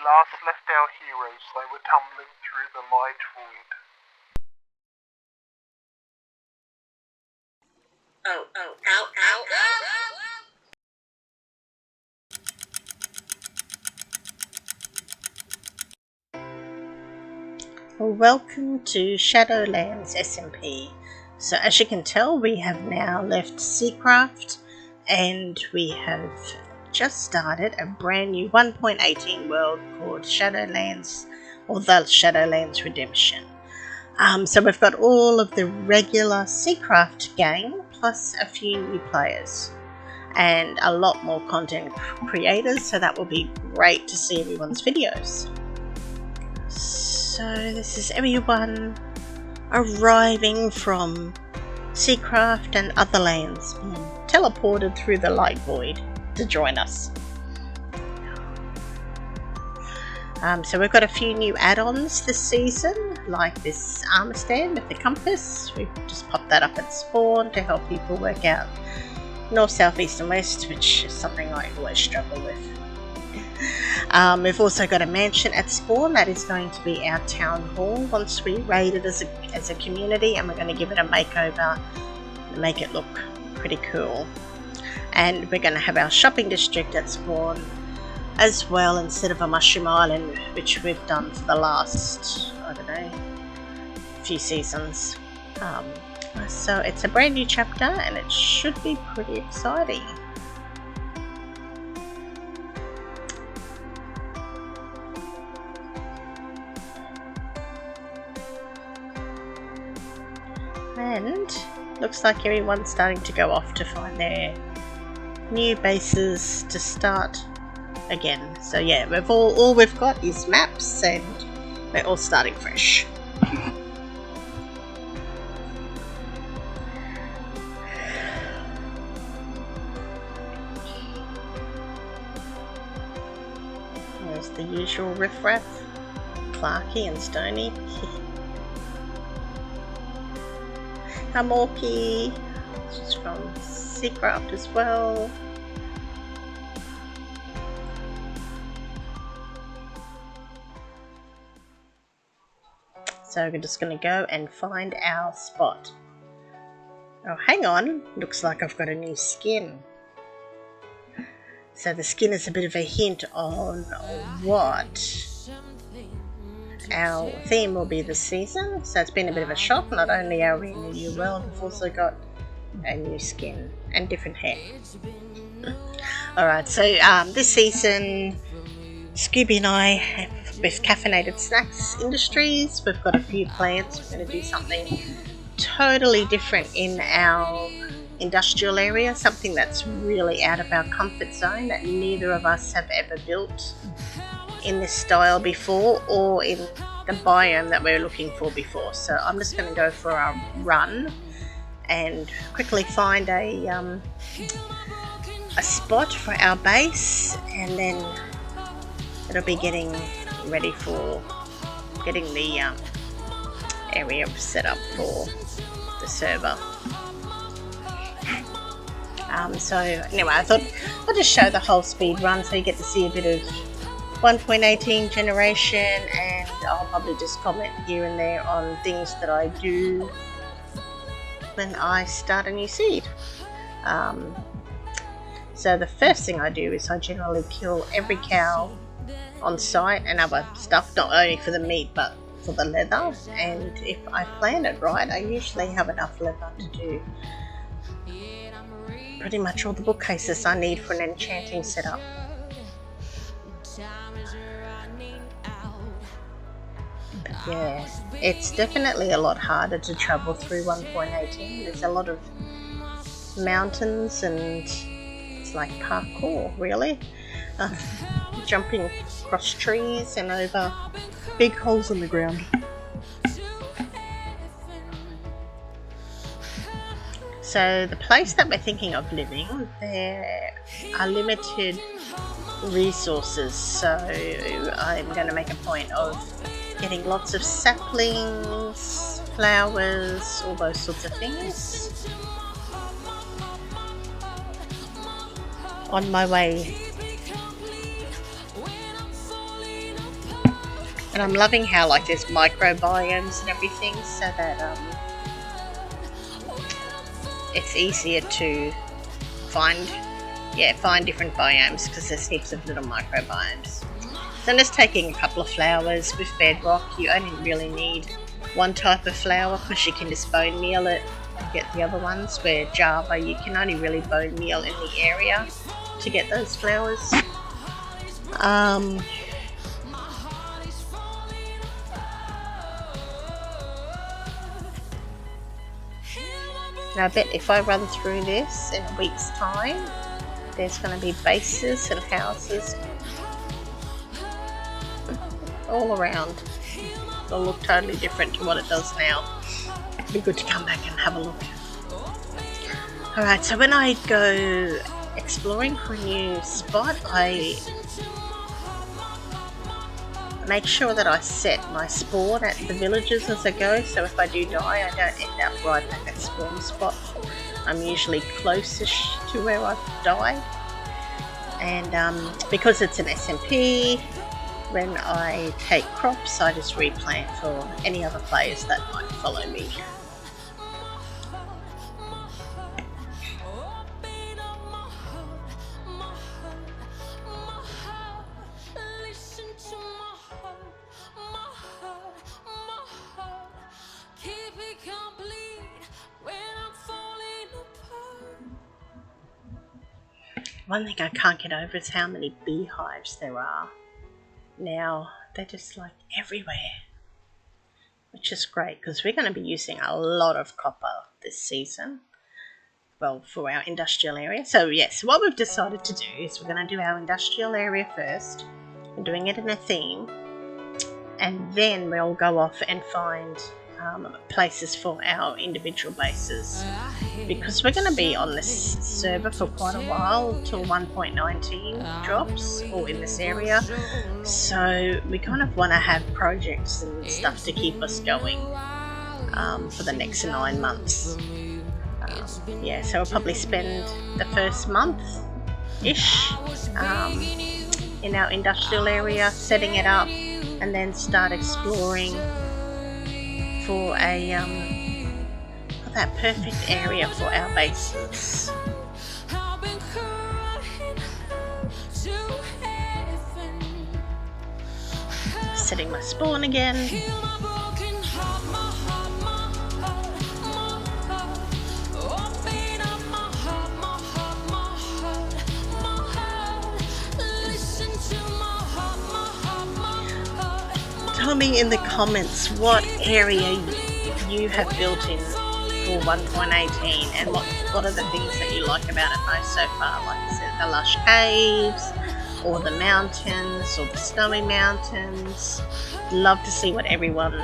last left our heroes, they were tumbling through the light void. Welcome to Shadowlands SMP. So as you can tell, we have now left Seacraft and we have just started a brand new 1.18 world called Shadowlands, or the Shadowlands Redemption. So we've got all of the regular Seacraft gang plus a few new players and a lot more content creators, so that will be great to see everyone's videos. So this is everyone arriving from Seacraft and other lands, being teleported through the light void to join us. So we've got a few new add-ons this season, like this armor stand with the compass. We've just popped that up at spawn to help people work out north, south, east and west, which is something I always struggle with. We've also got a mansion at spawn that is going to be our town hall once we raid it as a community, and we're going to give it a makeover and make it look pretty cool. And we're going to have our shopping district at spawn as well, instead of a mushroom island, which we've done for the last, I don't know, few seasons. So it's a brand new chapter and it should be pretty exciting. And looks like everyone's starting to go off to find their new bases to start again. So yeah, all we've got is maps and we're all starting fresh. There's the usual riffraff, Clarky and Stony. Hamorky, she's from Seacraft as well. So we're just going to go and find our spot. Oh, hang on, looks like I've got a new skin. So the skin is a bit of a hint on what our theme will be this season. So it's been a bit of a shock. Not only are we in a new world, we've also got a new skin and different hair. Alright, so this season Scooby and I, with Caffeinated Snacks Industries, we've got a few plans. We're going to do something totally different in our industrial area, something that's really out of our comfort zone that neither of us have ever built in this style before, or in the biome that we're looking for before. So I'm just going to go for a run and quickly find a spot for our base, and then it'll be getting ready for getting the area set up for the server. So anyway, I thought I'll just show the whole speed run so you get to see a bit of 1.18 generation, and I'll probably just comment here and there on things that I do when I start a new seed. So the first thing I do is I generally kill every cow on site and other stuff, not only for the meat but for the leather, and if I plan it right, I usually have enough leather to do pretty much all the bookcases I need for an enchanting setup. But yeah, it's definitely a lot harder to travel through 1.18. There's a lot of mountains and it's like parkour, really. Jumping across trees and over big holes in the ground. So the place that we're thinking of living, there are limited resources, so I'm going to make a point of getting lots of saplings, flowers, all those sorts of things on my way And I'm loving how like there's microbiomes and everything, so that it's easier to find different biomes because there's heaps of little microbiomes. So I'm just taking a couple of flowers. With bedrock you only really need one type of flower because you can just bone meal it to get the other ones, where Java you can only really bone meal in the area to get those flowers. Now I bet if I run through this in a week's time, there's going to be bases and houses all around. It'll look totally different to what it does now. It'd be good to come back and have a look. Alright, so when I go exploring for a new spot, I make sure that I set my spawn at the villages as I go, so if I do die I don't end up right at that spawn spot. I'm usually closest to where I die, and because it's an SMP, when I take crops I just replant for any other players that might follow me. One thing I can't get over is how many beehives there are. Now they're just like everywhere, which is great because we're going to be using a lot of copper this season, well, for our industrial area. So yes, what we've decided to do is we're going to do our industrial area first. We're doing it in a theme, and then we'll go off and find places for our individual bases, because we're going to be on this server for quite a while till 1.19 drops, or in this area, so we kind of want to have projects and stuff to keep us going for the next 9 months. Yeah, so we'll probably spend the first month-ish in our industrial area, setting it up, and then start exploring for that perfect area for our bases. Setting my spawn again. Tell me in the comments what area you have built in for 1.18 and what are the things that you like about it most so far. Like I said, the lush caves, or the mountains, or the snowy mountains. Love to see what everyone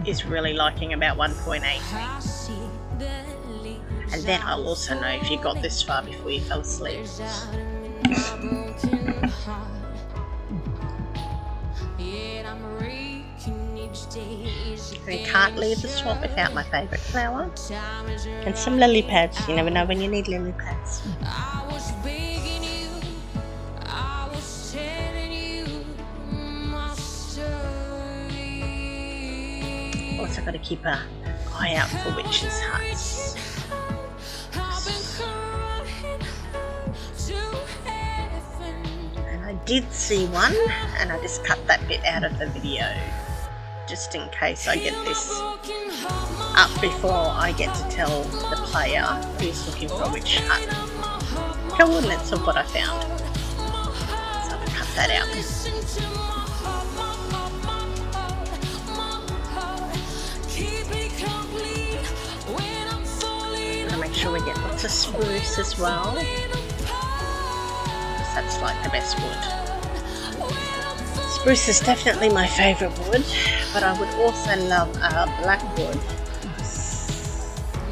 is really liking about 1.18. And then I'll also know if you got this far before you fell asleep. We can't leave the swamp without my favourite flower and some lily pads. You never know when you need lily pads. Also got to keep an eye out for witches' huts. And I did see one, and I just cut that bit out of the video, just in case I get this up before I get to tell the player who's looking for a witch hut coordinates of what I found. So I'll cut that out. Gotta make sure we get lots of spruce as well, because that's like the best wood. Spruce is definitely my favourite wood, but I would also love black wood,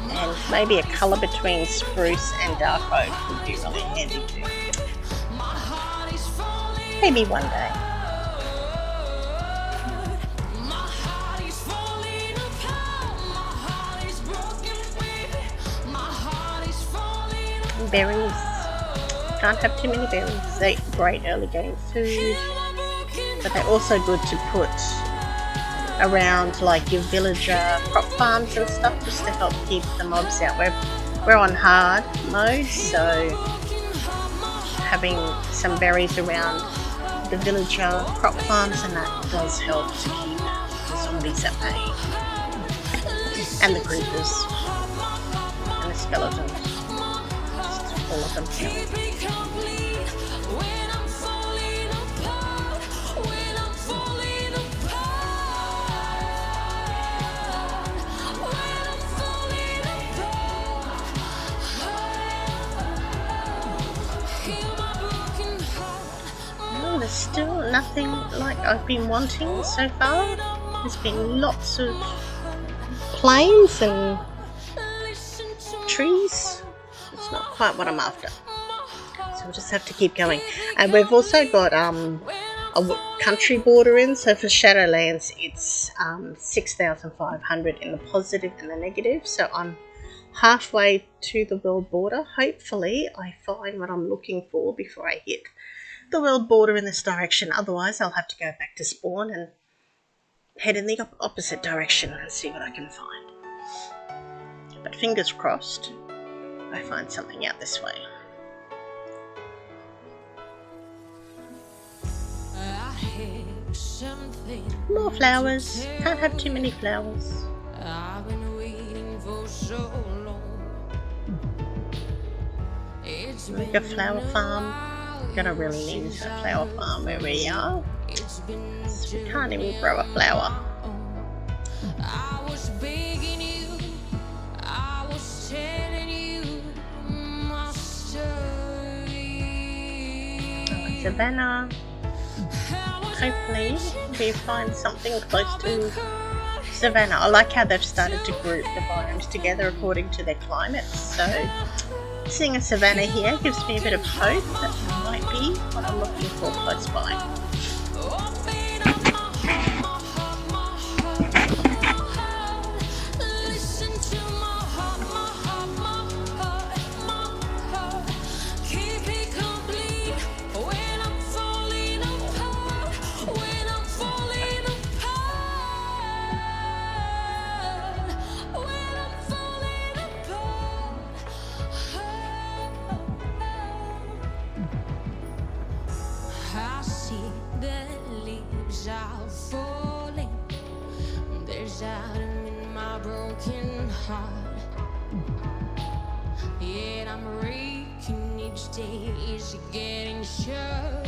and maybe a colour between spruce and dark oak would be really handy too. Maybe one day. And berries. Can't have too many berries. They're great early game food. but they're also good to put around like your villager crop farms and stuff, just to help keep the mobs out. We're on hard mode, so having some berries around the villager crop farms and that does help to keep the zombies at bay, and the creepers and the skeletons, just all of them. There's still nothing like I've been wanting so far. There's been lots of plains and trees. It's not quite what I'm after, so we'll just have to keep going. And we've also got a country border in, so for Shadowlands it's 6,500 in the positive and the negative, so I'm halfway to the world border. Hopefully I find what I'm looking for before I hit the world border in this direction. Otherwise I'll have to go back to spawn and head in the opposite direction and see what I can find. But fingers crossed I find something out this way. More flowers. Can't have too many flowers. I've been waiting for so long. Make a flower farm. Gonna really need a flower farm where we are. So we can't even grow a flower. I was begging you, I was telling you my story. Oh, Savannah. Hopefully we find something close to Savannah. I like how they've started to group the biomes together according to their climates. So seeing a Savannah here gives me a bit of hope that might be what I'm looking for close by. Are falling. There's autumn in my broken heart. Yet I'm reeking, each day is getting short.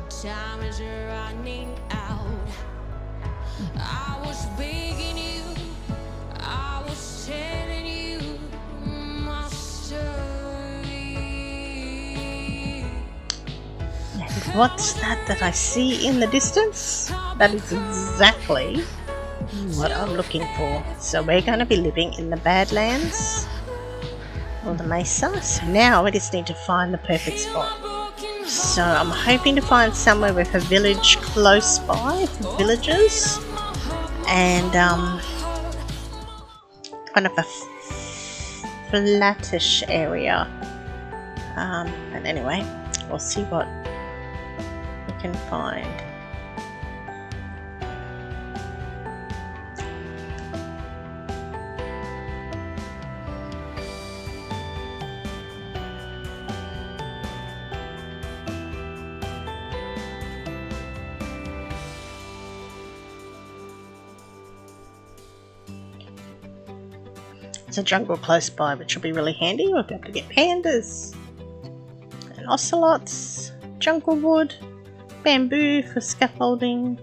Time is running out. I was begging you, I was telling you my story. What's that I see in the distance? That is exactly what I'm looking for. So we're going to be living in the Badlands or the Mesa. So now we just need to find the perfect spot. So I'm hoping to find somewhere with a village close by for villagers, and kind of a flattish area. But anyway, we'll see what we can find. There's a jungle close by, which will be really handy. We'll be able to get pandas and ocelots, jungle wood, bamboo for scaffolding,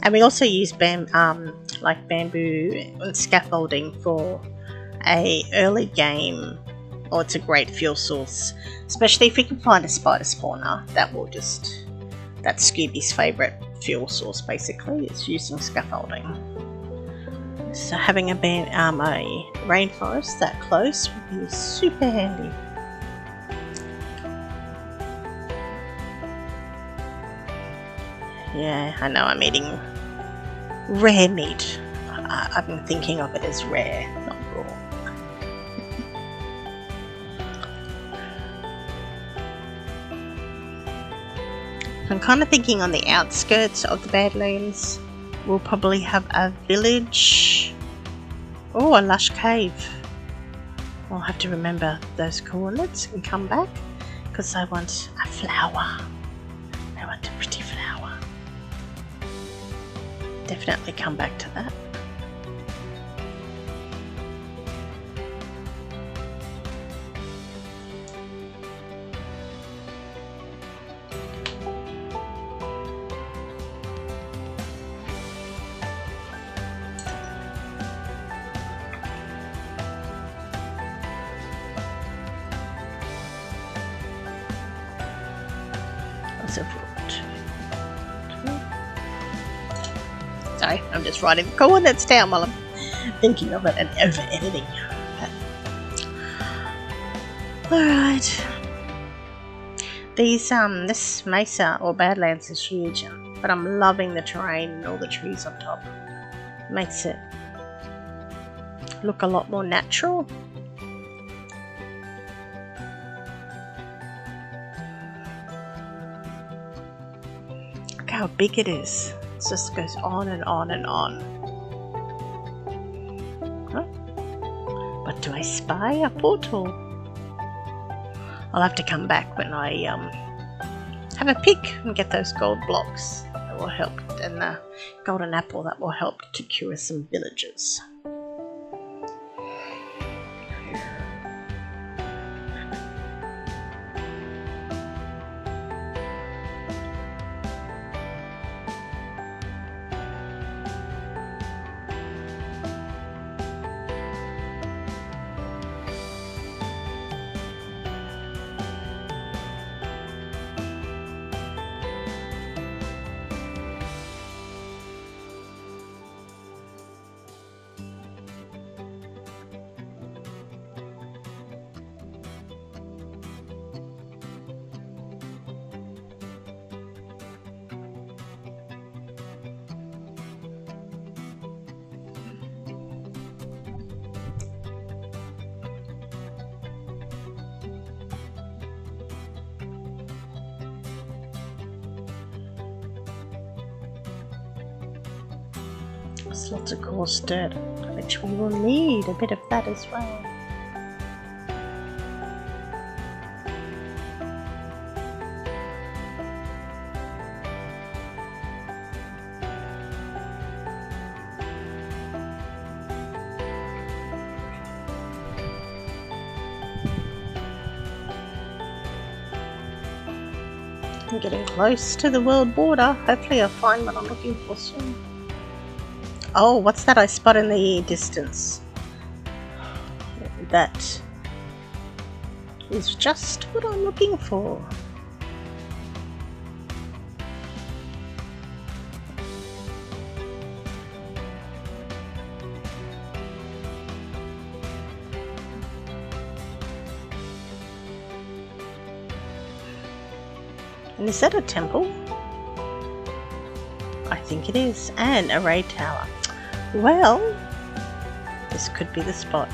and we also use bamboo and scaffolding for a early game. Or it's a great fuel source, especially if we can find a spider spawner. That's Scooby's favourite fuel source. Basically, it's using scaffolding. So having a rainforest that close would be super handy. Yeah, I know I'm eating rare meat. I've been thinking of it as rare, not raw. I'm kind of thinking on the outskirts of the Badlands we'll probably have a village or a lush cave. I'll have to remember those coordinates and come back because I want a flower. I want a pretty flower. Definitely come back to that. Sorry, I'm just writing the coordinates down while I'm thinking of it and over-editing. Alright. This mesa or Badlands is huge, but I'm loving the terrain and all the trees on top. Makes it look a lot more natural. Look how big it is. It just goes on and on and on. Huh? But do I spy a portal? I'll have to come back when I have a pick and get those gold blocks. That will help, and the golden apple that will help to cure some villagers. There's lots of coarse dirt, which we will need a bit of that as well. I'm getting close to the world border. Hopefully I'll find what I'm looking for soon. Oh, what's that I spot in the distance? That is just what I'm looking for. And is that a temple? I think it is. And a raid tower. Well, this could be the spot.